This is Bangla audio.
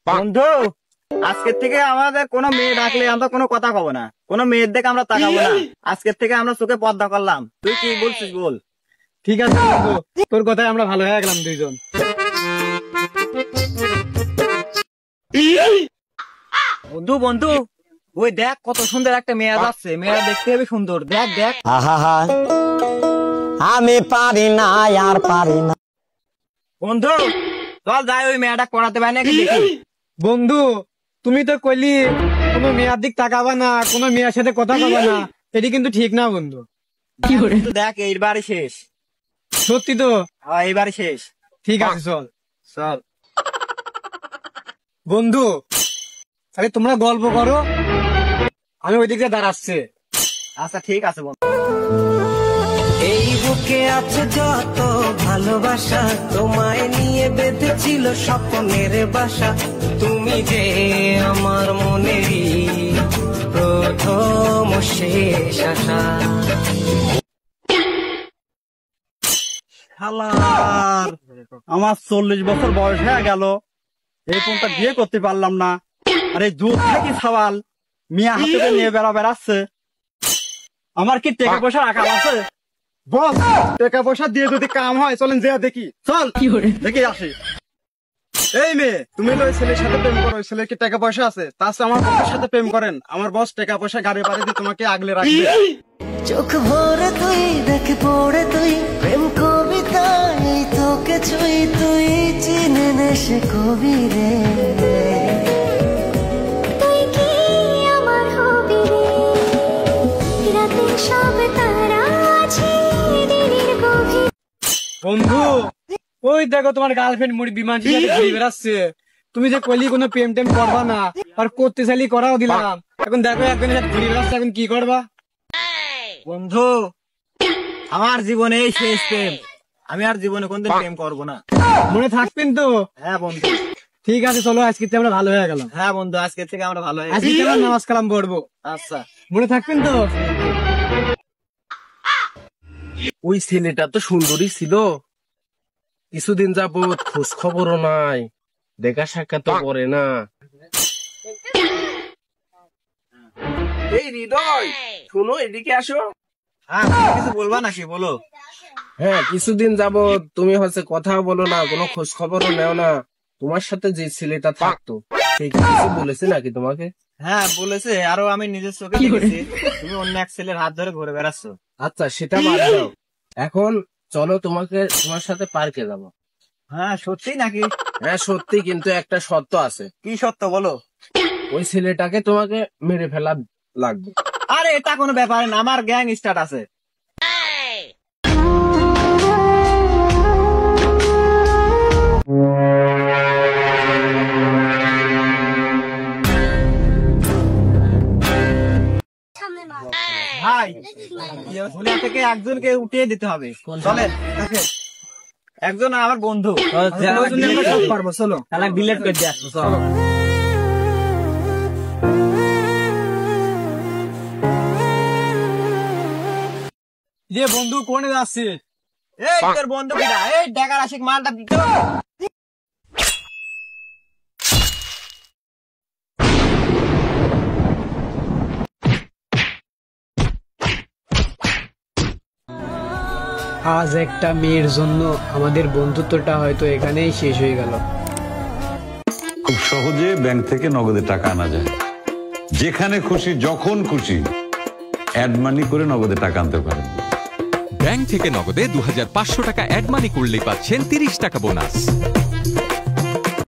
বন্ধু, আজকের থেকে আমাদের কোনো মেয়ে ডাকলে আমরা কোনো কথা কব না, কোনো মেয়ের দিকে আমরা তাকাবো না। আজকের থেকে আমরা চোখে পর্দা করলাম। তুই কি বলছিস বল? ঠিক আছে বন্ধু, তোর কথায় আমরা ভালো হয়ে গেলাম দুইজন। বন্ধু বন্ধু, ওই দেখ কত সুন্দর একটা মেয়ে যাচ্ছে, মেয়েরা দেখতে হবে সুন্দর। দেখ দেখ, আমি পারি না, আর পারি না। বন্ধু চল যাই, ওই মেয়েটা পড়াতে পারে নাকি দেখি। বন্ধু, তুমি তো কইলি কোনো মেয়ের দিক তাকাবা না, কোনো মেয়ের সাথে কথা কবা না, এটি কিন্তু ঠিক না বন্ধু। দেখ এইবারই শেষ। সত্যি তো? এইবারই শেষ। ঠিক আছে চল চল বন্ধু, তাহলে তোমরা গল্প করো, আমি ওই দিকে দাঁড়াচ্ছি। আচ্ছা ঠিক আছে বন্ধু। এই বুকে আছে যত ভালোবাসা, তোমায় নিয়ে বেঁধেছিল স্বপ্নের বাসা। তুমি যে আমার মনেরই প্রথম শেষ আশা। শালার, আমার 40 বছর বয়স হয়ে গেল, এই ফোনটা বিয়ে করতে পারলাম না। আর এই দুধ থাকি সওয়াল মিয়া হাতে নিয়ে বেড়াচ্ছে। আমার কি টাকা পয়সা রাখা আছে? বস, টাকা পয়সা দিয়ে যদি কাম হয় চলেন যে দেখি। চল দেখি আসি। এই মেয়ে, তুমি তো ওই ছেলের সাথে প্রেম করো, ওই ছেলের কি টাকা পয়সা আছে? তাছাড়া আমার বসের সাথে প্রেম করেন, আমার বস টাকা পয়সা গাড়ি বাড়ি দিয়ে তোমাকে আগলে রাখবে। চোখ ভরে তুই দেখে পড়ে তুই প্রেম কবিতা, এই তোকে ছুঁই তুই চিনে নে সে কবি রে। তুই কি আমার হবি রে, রাতে সব তারা আছে দিনের গভীর। বন্ধু, ওই দেখো তোমার গার্লফ্রেন্ড মুড়ি বিমান ঘুরে বেড়াচ্ছে। তুমি যে কইলি কোনো প্রেম টেম করবা না, আর করতে চাইলি করাও দিলাম, এখন দেখো একজনের সাথে ঘুরে বেড়াচ্ছে, এখন কি করবা? বন্ধু, আমার জীবনে এই শেষ প্রেম, আমি আর জীবনে কোনদিন প্রেম করবো না। মনে থাকবেন তো? হ্যাঁ বন্ধু। ঠিক আছে চলো, আজকে আমরা ভালো হয়ে গেলাম। হ্যাঁ বন্ধু, আজকে থেকে আমরা ভালো হয়ে আজকে আমরা নামাজ কালাম পড়বো। আচ্ছা, মনে থাকবেন তো? ওই ছেলেটা তো সুন্দরী ছিল, কিছুদিন যাবত খোঁজ খবরও নাই, দেখা সাক্ষাৎ তো করে না। এই হৃদয়, শুনো এদিকে আসো। হ্যাঁ তুমি কিছু বলবা নাকি বলো? হ্যাঁ, কিছুদিন যাবত তুমি হচ্ছে কথাও বলো না, কোনো খোঁজ খবরও নেও না। তোমার সাথে যে ছেলেটা থাকতো সে কি কিছু বলেছে নাকি তোমাকে? হ্যাঁ বলেছে, আরো আমি নিজের চোখে দেখেছি, তুমি অন্য এক ছেলের হাত ধরে ঘুরে বেড়াচ্ছ। আচ্ছা সেটা বাদ দাও, এখন চলো তোমার সাথে পার্কে যাবো। হ্যাঁ সত্যি নাকি? হ্যাঁ সত্যি, কিন্তু একটা শর্ত আছে। কি সত্য বলো? ওই ছেলেটাকে তোমাকে মেরে ফেলা লাগবে। আরে এটা কোনো ব্যাপার না, আমার গ্যাং স্টার্ট আছে। ভাই, হুলিয়া থেকে একজনকে উঠিয়ে দিতে হবে। চলেন, একজন আমার বন্ধু, পারবো, চলো তাহলে ডিলেট করে দিয়ে আসবো। চলো। যে বন্ধু কোনে যাচ্ছে? এই তোর বন্ধু কিনা? এই ডেকার আশিক মালটা দিত। আজ একটা মেয়ের জন্য আমাদের বন্ধুত্বটা হয়তো এখানেই শেষ হয়ে গেল। খুব সহজে ব্যাংক থেকে নগদে টাকা আনা যায়, যেখানে খুশি যখন খুশি অ্যাড মানি করে নগদে টাকা আনতে পারেন। ব্যাংক থেকে নগদে 2500 টাকা অ্যাড মানি করলেই পাচ্ছেন 30 টাকা বোনাস।